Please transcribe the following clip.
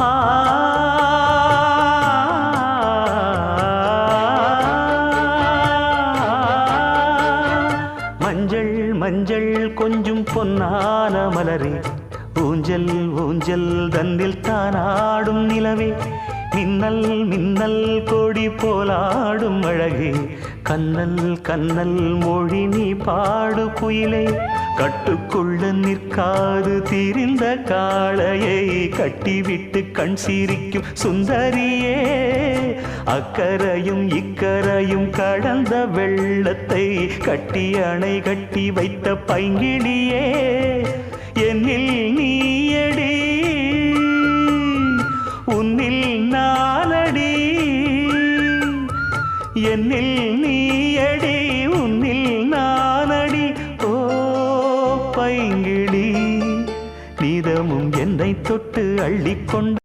ஆ மஞ்சள் மஞ்சள் கொஞ்சம் பொன்னான மலரே, ஊஞ்சல் ஊஞ்சல் தன்னில் தானாடும் நிலவே, மின்னல் மின்னல் கொடி போலாடும் அழகே, கண்ணல் கண்ணல் மொழி நீ பாடு குயிலே, கட்டுக்குள்ள நிற்காது திரிந்த காளையை கட்டிவிட்டு கண் சிரிக்கும் சுந்தரியே, அக்கரையும் இக்கரையும் கடந்த வெள்ளத்தை கட்டி அணை கட்டி வைத்த பைங்கிளியே, என்னில் நீயடி உன்னில் நானடி, என்னில் நீயடி உன்னில் நானடி. ஓ பைங்கிளி, நீதமும் என்னை தொட்டு அள்ளிக்கொண்டு